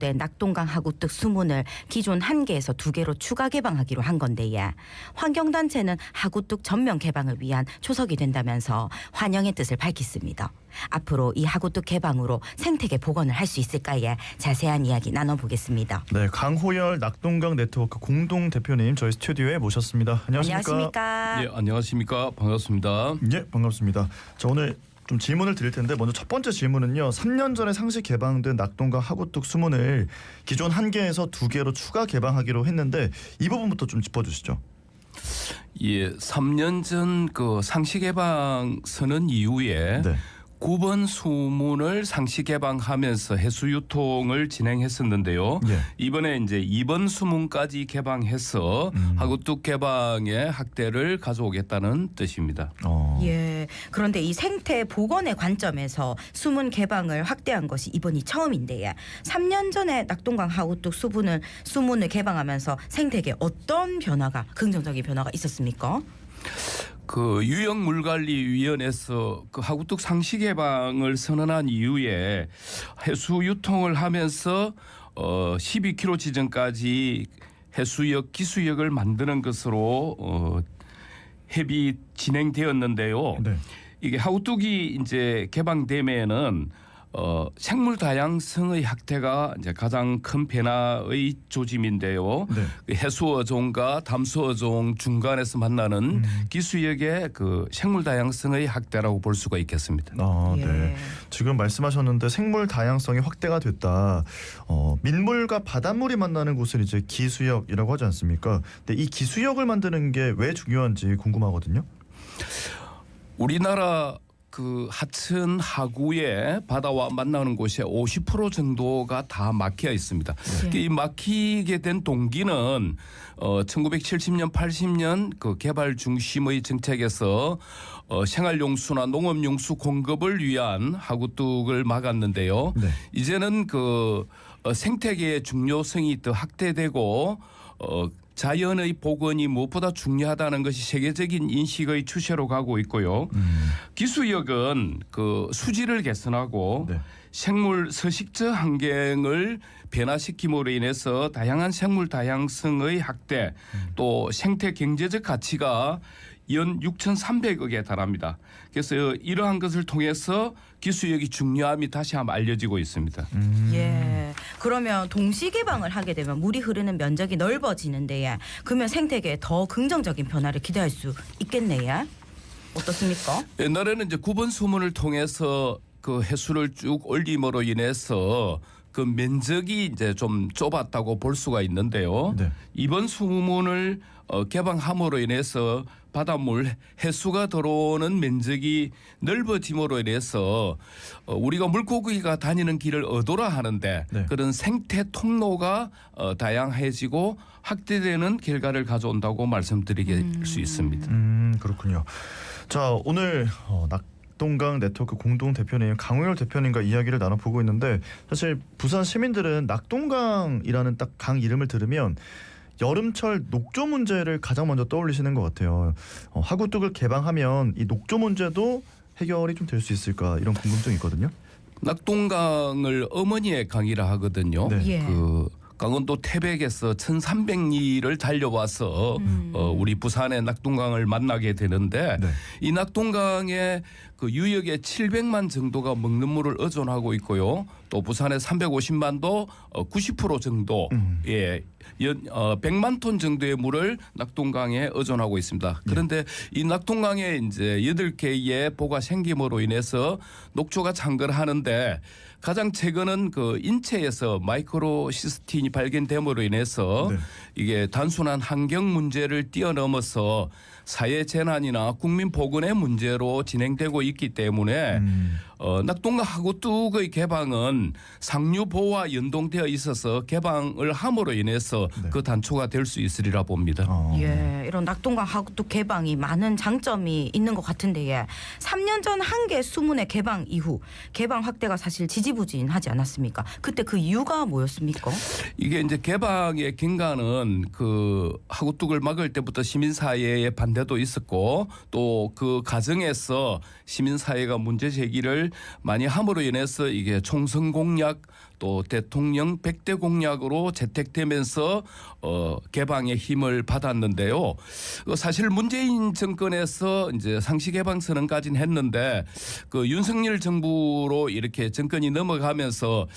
낙동강 하구뚝 수문을 기존 1개에서 2개로 추가 개방하기로 한 건데요. 환경단체는 하구뚝 전면 개방을 위한 초석이 된다면서 환영의 뜻을 밝혔습니다. 앞으로 이 하구뚝 개방으로 생태계 복원을 할 수 있을까에 자세한 이야기 나눠보겠습니다. 네, 강호열 낙동강 네트워크 공동 대표님 저희 스튜디오에 모셨습니다. 안녕하십니까? 네, 안녕하십니까? 반갑습니다. 예, 반갑습니다. 자, 오늘 좀 질문을 드릴 텐데 먼저 첫 번째 질문은요. 3년 전에 상시 개방된 낙동강 하구뚝 수문을 기존 1개에서 2개로 추가 개방하기로 했는데 이 부분부터 좀 짚어주시죠. 예, 3년 전 그 상시 개방 선언 이후에 네. 9번 수문을 상시 개방하면서 해수 유통을 진행했었는데요. 예. 이번에 이제 2번 수문까지 개방해서 하구뚝 개방의 확대를 가져오겠다는 뜻입니다. 예. 그런데 이 생태 복원의 관점에서 수문 개방을 확대한 것이 이번이 처음인데요. 3년 전에 낙동강 하구뚝 수문을 개방하면서 생태계에 어떤 변화가 긍정적인 변화가 있었습니까? 그 유역물관리위원회에서 그 하구뚝 상시 개방을 선언한 이후에 해수 유통을 하면서 12km 지점까지 해수역 기수역을 만드는 것으로 협의 진행되었는데요. 네. 이게 하구뚝이 이제 개방되면은 생물 다양성의 확대가 이제 가장 큰 변화의 조짐인데요. 네. 그 해수어종과 담수어종 중간에서 만나는 기수역의 그 생물 다양성의 확대라고 볼 수가 있겠습니다. 예. 네. 지금 말씀하셨는데 생물 다양성이 확대가 됐다. 민물과 바닷물이 만나는 곳을 이제 기수역이라고 하지 않습니까? 근데 이 기수역을 만드는 게 왜 중요한지 궁금하거든요. 우리나라 그 하천 하구에 바다와 만나는 곳에 50% 정도가 다 막혀 있습니다. 이 막히게 된 동기는 1970년 80년 그 개발 중심의 정책에서 생활용수나 농업용수 공급을 위한 하구뚝을 막았는데요. 네. 이제는 그 생태계의 중요성이 더 확대되고 자연의 복원이 무엇보다 중요하다는 것이 세계적인 인식의 추세로 가고 있고요. 기수역은 그 수질을 개선하고 네. 생물 서식처 환경을 변화시킴으로 인해서 다양한 생물 다양성의 확대 또 생태 경제적 가치가 연 6,300억에 달합니다. 그래서 이러한 것을 통해서 기수역이 중요함이 다시 한번 알려지고 있습니다. 예. 그러면 동시 개방을 하게 되면 물이 흐르는 면적이 넓어지는데요. 그러면 생태계에 더 긍정적인 변화를 기대할 수 있겠네요. 어떻습니까? 옛날에는 이제 9번 수문을 통해서 그 해수를 쭉 올림으로 인해서 그 면적이 이제 좀 좁았다고 볼 수가 있는데요. 네. 이번 수문을 개방함으로 인해서 바닷물 해수가 들어오는 면적이 넓어짐으로 인해서 우리가 물고기가 다니는 길을 어도라 하는데 네. 그런 생태 통로가 다양해지고 확대되는 결과를 가져온다고 말씀드릴 수 있습니다. 그렇군요. 자, 오늘 낙동강 네트워크 공동 대표님 강호열 대표님과 이야기를 나눠보고 있는데 사실 부산 시민들은 낙동강이라는 딱 강 이름을 들으면 여름철 녹조 문제를 가장 먼저 떠올리시는 것 같아요. 하구뚝을 개방하면 이 녹조 문제도 해결이 좀 될 수 있을까 이런 궁금증이 있거든요. 낙동강을 어머니의 강이라 하거든요. 네. 예. 그 강원도 태백에서 1,300리를 달려와서 우리 부산의 낙동강을 만나게 되는데 네. 이 낙동강에 그 유역에 700만 정도가 먹는 물을 의존하고 있고요. 또 부산의 350만도 90% 정도 100만 톤 정도의 물을 낙동강에 의존하고 있습니다. 그런데 이 낙동강에 이제 8개의 보가 생김으로 인해서 녹조가 창궐하는데 가장 최근은 그 인체에서 마이크로시스틴이 발견됨으로 인해서 네. 이게 단순한 환경 문제를 뛰어넘어서 사회 재난이나 국민 보건의 문제로 진행되고 있기 때문에 낙동강 하구뚝의 개방은 상류 보호와 연동되어 있어서 개방을 함으로 인해서 네. 그 단초가 될 수 있으리라 봅니다. 예, 이런 낙동강 하구뚝 개방이 많은 장점이 있는 것 같은데 3년 전 1개 수문의 개방 이후 개방 확대가 사실 지지부진하지 않았습니까? 그때 그 이유가 뭐였습니까? 이게 이제 개방의 경과는 그 하구뚝을 막을 때부터 시민사회의 반대도 있었고 또 그 과정에서 시민사회가 문제 제기를 많이 함으로 인해서 이게 총선 공약 또 대통령 100대 공약으로 채택되면서 개방의 힘을 받았는데요. 사실 문재인 정권에서 이제 상시 개방 선언까지는 했는데 그 윤석열 정부로 이렇게 정권이 넘어가면서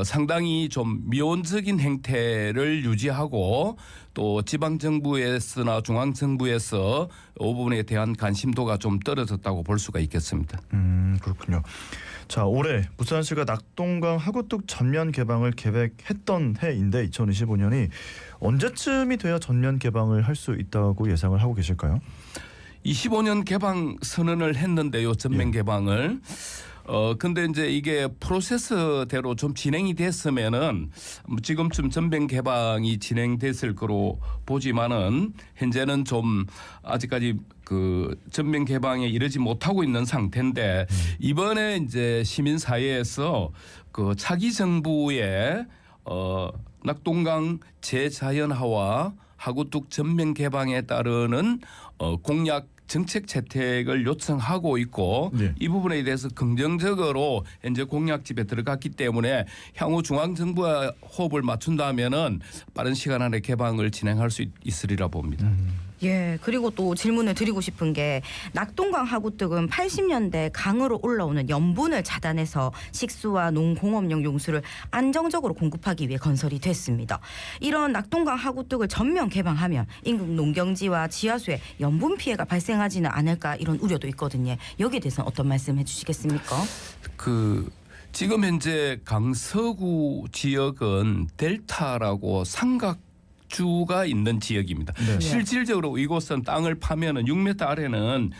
상당히 좀 미온적인 행태를 유지하고 또 지방 정부에서나 중앙 정부에서 이 부분에 대한 관심도가 좀 떨어졌다고 볼 수가 있겠습니다. 그렇군요. 자, 올해 부산시가 낙동강 하구뚝 전면 개방을 계획했던 해인데 2025년이 언제쯤이 돼야 전면 개방을 할 수 있다고 예상을 하고 계실까요? 25년 개방 선언을 했는데요. 전면 개방을. 근데 이제 이게 프로세스대로 좀 진행이 됐으면은 지금쯤 전면 개방이 진행됐을 거로 보지만은 현재는 좀 아직까지 그 전면 개방에 이르지 못하고 있는 상태인데 이번에 이제 시민사회에서 그 차기 정부의 낙동강 재자연화와 하구뚝 전면 개방에 따르는 공약 정책 채택을 요청하고 있고 네. 이 부분에 대해서 긍정적으로 현재 공약집에 들어갔기 때문에 향후 중앙정부와 호흡을 맞춘다면은 빠른 시간 안에 개방을 진행할 수 있으리라 봅니다. 예, 그리고 또 질문을 드리고 싶은 게 낙동강 하구뚝은 80년대 강으로 올라오는 염분을 차단해서 식수와 농공업용 용수를 안정적으로 공급하기 위해 건설이 됐습니다. 이런 낙동강 하구뚝을 전면 개방하면 인근 농경지와 지하수에 염분 피해가 발생하지는 않을까 이런 우려도 있거든요. 여기에 대해서는 어떤 말씀해 주시겠습니까? 지금 현재 강서구 지역은 델타라고 삼각주가 있는 지역입니다. 네. 실질적으로 이곳은 땅을 파면은 6m 아래는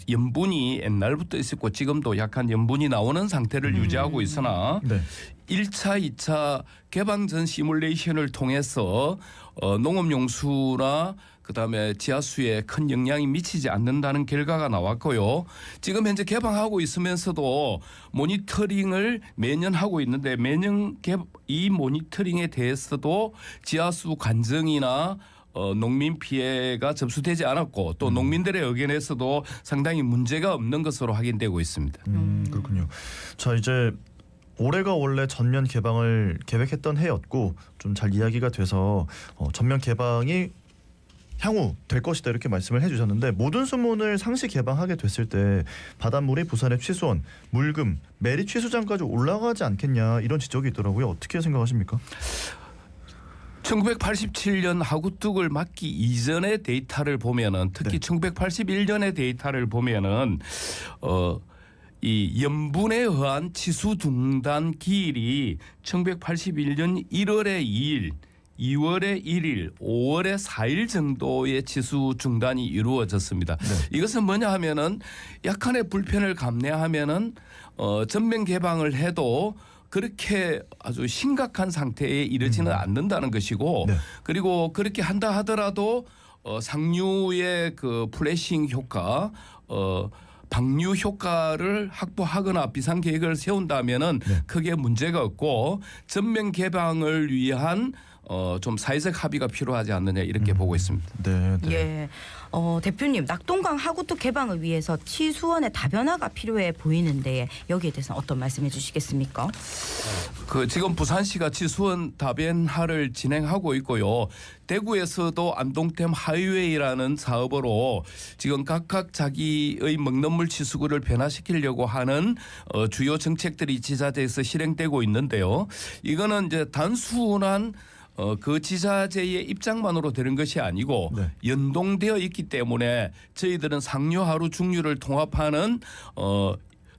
염분이 옛날부터 있었고 지금도 약한 염분이 나오는 상태를 유지하고 있으나 네. 1차, 2차 개방 전 시뮬레이션을 통해서 농업용수나 그다음에 지하수에 큰 영향이 미치지 않는다는 결과가 나왔고요. 지금 현재 개방하고 있으면서도 모니터링을 매년 하고 있는데 매년 이 모니터링에 대해서도 지하수 관정이나 농민 피해가 접수되지 않았고 또 농민들의 의견에서도 상당히 문제가 없는 것으로 확인되고 있습니다. 그렇군요. 자, 이제 올해가 원래 전면 개방을 계획했던 해였고 좀 잘 이야기가 돼서 전면 개방이 향후 될 것이다 이렇게 말씀을 해주셨는데 모든 수문을 상시 개방하게 됐을 때 바닷물이 부산의 취수원, 물금, 매리 취수장까지 올라가지 않겠냐 이런 지적이 있더라고요. 어떻게 생각하십니까? 1987년 하구뚝을 막기 이전의 데이터를 보면은 특히 1981년의 데이터를 보면은 이 염분에 의한 치수 중단 기일이 1981년 1월에 2일, 2월에 1일, 5월에 4일 정도의 치수 중단이 이루어졌습니다. 네. 이것은 뭐냐 하면은 약간의 불편을 감내하면은 전면 개방을 해도 그렇게 아주 심각한 상태에 이르지는 않는다는 것이고 네. 그리고 그렇게 한다 하더라도 상류의 그 플래싱 효과 방류 효과를 확보하거나 비상 계획을 세운다면은 네. 크게 문제가 없고 전면 개방을 위한 좀 사회적 합의가 필요하지 않느냐 이렇게 보고 있습니다. 네, 네. 예, 대표님 낙동강 하구뚝 개방을 위해서 치수원의 다변화가 필요해 보이는데 여기에 대해서 어떤 말씀해 주시겠습니까? 지금 부산시가 치수원 다변화를 진행하고 있고요. 대구에서도 안동댐 하이웨이라는 사업으로 지금 각각 자기의 먹는물 치수구를 변화시키려고 하는 주요 정책들이 지자체에서 실행되고 있는데요. 이거는 이제 단순한 그 지자체의 입장만으로 되는 것이 아니고 네. 연동되어 있기 때문에 저희들은 상류 하루 중류를 통합하는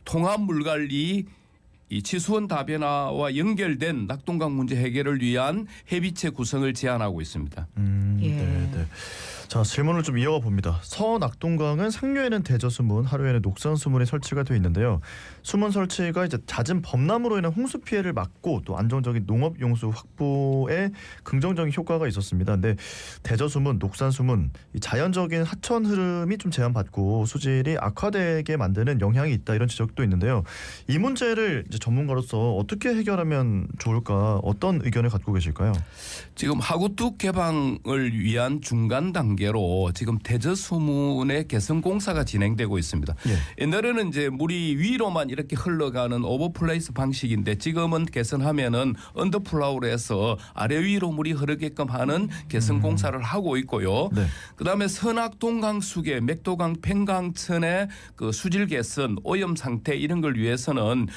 통합 물관리 이 치수원 다변화와 연결된 낙동강 문제 해결을 위한 협의체 구성을 제안하고 있습니다. 예. 네, 네. 자, 질문을 좀 이어가 봅니다. 서낙동강은 상류에는 대저수문, 하류에는 녹선수문이 설치가 되어 있는데요. 수문 설치가 이제 잦은 범람으로 인한 홍수 피해를 막고 또 안정적인 농업용수 확보에 긍정적인 효과가 있었습니다. 근데 대저수문, 녹산수문, 이 자연적인 하천 흐름이 좀 제한받고 수질이 악화되게 만드는 영향이 있다 이런 지적도 있는데요. 이 문제를 이제 전문가로서 어떻게 해결하면 좋을까? 어떤 의견을 갖고 계실까요? 지금 하구뚝 개방을 위한 중간 단계로 지금 대저수문의 개선 공사가 진행되고 있습니다. 예. 옛날에는 이제 물이 위로만 이렇게 흘러가는 오버플레이스 방식인데 지금은 개선하면은 언더플라우로 해서 아래 위로 물이 흐르게끔 하는 개선 공사를 하고 있고요. 네. 그다음에 선악동강 수계, 맥도강 팽강천의 그 수질 개선, 오염 상태 이런 걸 위해서는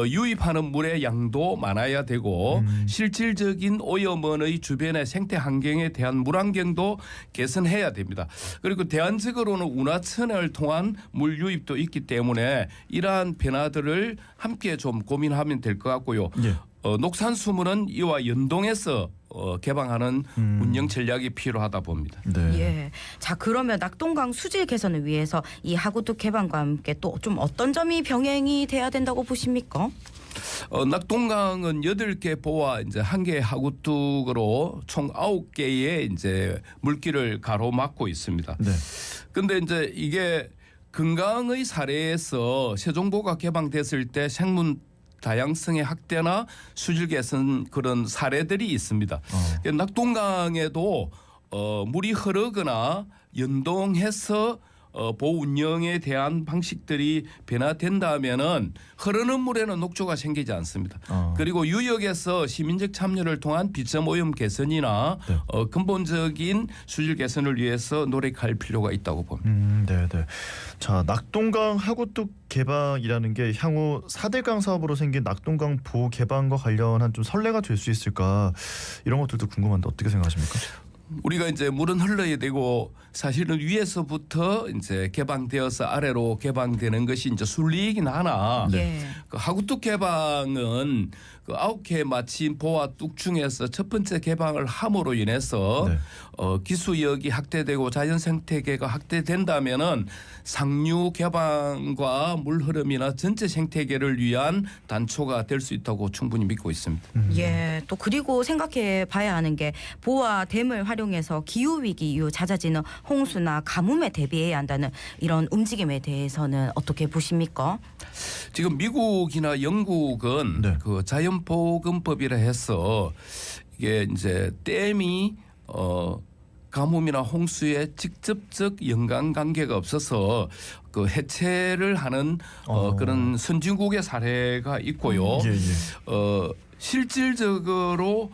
유입하는 물의 양도 많아야 되고 실질적인 오염원의 주변의 생태 환경에 대한 물 환경도 개선해야 됩니다. 그리고 대안적으로는 운하천을 통한 물 유입도 있기 때문에 이러한 변화들을 함께 좀 고민하면 될 것 같고요. 예. 녹산수문은 이와 연동해서 개방하는 운영 전략이 필요하다 봅니다. 네. 예. 자, 그러면 낙동강 수질 개선을 위해서 이 하구뚝 개방과 함께 또 좀 어떤 점이 병행이 돼야 된다고 보십니까? 낙동강은 8개 보와 이제 1개 하구뚝으로 총 9개의 이제 물길을 가로막고 있습니다. 네. 근데 이제 이게 금강의 사례에서 세종보가 개방됐을 때 생문 다양성의 확대나 수질 개선 그런 사례들이 있습니다. 낙동강에도 물이 흐르거나 연동해서 보호 운영에 대한 방식들이 변화된다면은 흐르는 물에는 녹조가 생기지 않습니다. 그리고 유역에서 시민적 참여를 통한 비점 오염 개선이나 네. 근본적인 수질 개선을 위해서 노력할 필요가 있다고 봅니다. 네, 네. 자, 낙동강 하구뚝 개방이라는 게 향후 4대강 사업으로 생긴 낙동강 보호 개방과 관련한 좀 선례가 될 수 있을까? 이런 것들도 궁금한데 어떻게 생각하십니까? 우리가 이제 물은 흘러야 되고 사실은 위에서부터 이제 개방되어서 아래로 개방되는 것이 이제 순리이긴 하나 예. 그 하구뚝 개방은 그 9개 마침 보와 뚝 중에서 첫 번째 개방을 함으로 인해서 네. 기수역이 확대되고 자연 생태계가 확대된다면은 상류 개방과 물 흐름이나 전체 생태계를 위한 단초가 될 수 있다고 충분히 믿고 있습니다. 예. 또 그리고 생각해 봐야 하는 게 보와 댐을 활용해서 기후 위기 이후 잦아지는 홍수나 가뭄에 대비해야 한다는 이런 움직임에 대해서는 어떻게 보십니까? 지금 미국이나 영국은 네. 그 자연보건법이라 해서 이게 이제 댐이 가뭄이나 홍수에 직접적 연관관계가 없어서 그 해체를 하는 그런 선진국의 사례가 있고요. 예, 예. 실질적으로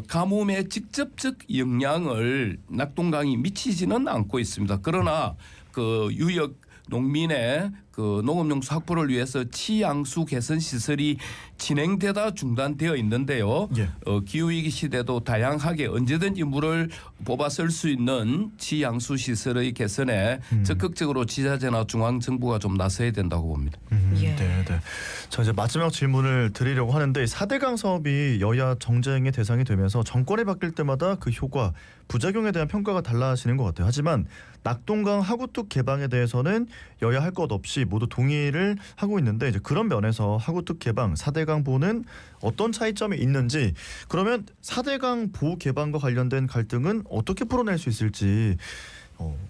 가뭄의 직접적 영향을 낙동강이 미치지는 않고 있습니다. 그러나 그 유역 농민의 그 농업용수 확보를 위해서 치양수 개선 시설이 진행되다 중단되어 있는데요. 예. 기후위기 시대도 다양하게 언제든지 물을 뽑아 쓸 수 있는 치양수 시설의 개선에 적극적으로 지자체나 중앙정부가 좀 나서야 된다고 봅니다. 예. 네, 네. 자, 이제 마지막 질문을 드리려고 하는데 4대강 사업이 여야 정쟁의 대상이 되면서 정권이 바뀔 때마다 그 효과, 부작용에 대한 평가가 달라지는 것 같아요. 하지만 낙동강 하구뚝 개방에 대해서는 여야 할 것 없이 모두 동의를 하고 있는데 이제 그런 면에서 하구뚝 개방, 4대강 보호는 어떤 차이점이 있는지, 그러면 4대강 보호 개방과 관련된 갈등은 어떻게 풀어낼 수 있을지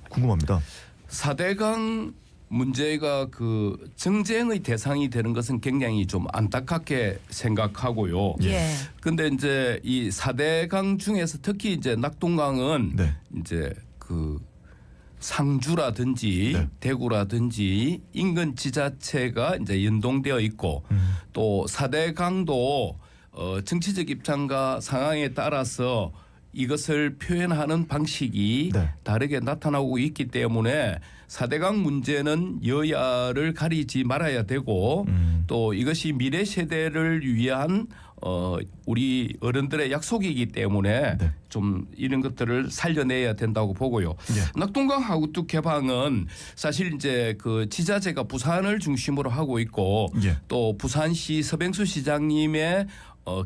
궁금합니다. 4대강 문제가 그 정쟁의 대상이 되는 것은 굉장히 좀 안타깝게 생각하고요. 예. 근데 이제 이 4대강 중에서 특히 이제 낙동강은 네. 이제 그 상주라든지 네. 대구라든지 인근 지자체가 이제 연동되어 있고 또 4대강도 정치적 입장과 상황에 따라서 이것을 표현하는 방식이 네. 다르게 나타나고 있기 때문에 4대강 문제는 여야를 가리지 말아야 되고 또 이것이 미래 세대를 위한 우리 어른들의 약속이기 때문에 네. 좀 이런 것들을 살려내야 된다고 보고요. 예. 낙동강 하구뚝 개방은 사실 이제 그 지자체가 부산을 중심으로 하고 있고 예. 또 부산시 서병수 시장님의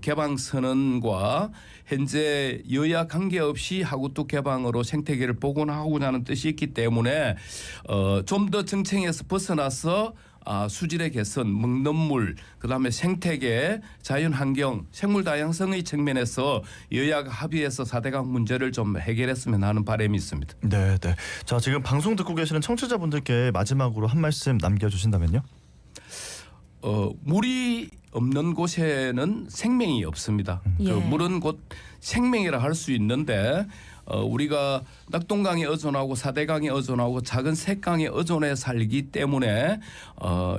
개방 선언과 현재 여야 관계없이 하구뚝 개방으로 생태계를 복원하고자 하는 뜻이 있기 때문에 좀 더 정책에서 벗어나서 수질의 개선, 먹는 물, 그다음에 생태계, 자연환경, 생물 다양성의 측면에서 여야가 합의해서 4대강 문제를 좀 해결했으면 하는 바람이 있습니다. 네, 네. 자, 지금 방송 듣고 계시는 청취자분들께 마지막으로 한 말씀 남겨주신다면요? 물이 없는 곳에는 생명이 없습니다. 예. 그 물은 곧 생명이라 할 수 있는데 우리가 낙동강에 의존하고 사대강에 의존하고 작은 색강에 의존해 살기 때문에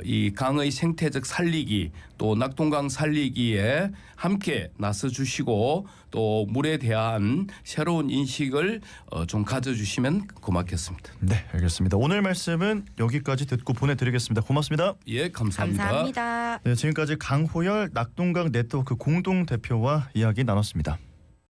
이 강의 생태적 살리기 또 낙동강 살리기에 함께 나서 주시고 또 물에 대한 새로운 인식을 좀 가져주시면 고맙겠습니다. 네, 알겠습니다. 오늘 말씀은 여기까지 듣고 보내드리겠습니다. 고맙습니다. 예, 감사합니다. 감사합니다. 네, 지금까지 강호열 낙동강 네트워크 공동 대표와 이야기 나눴습니다.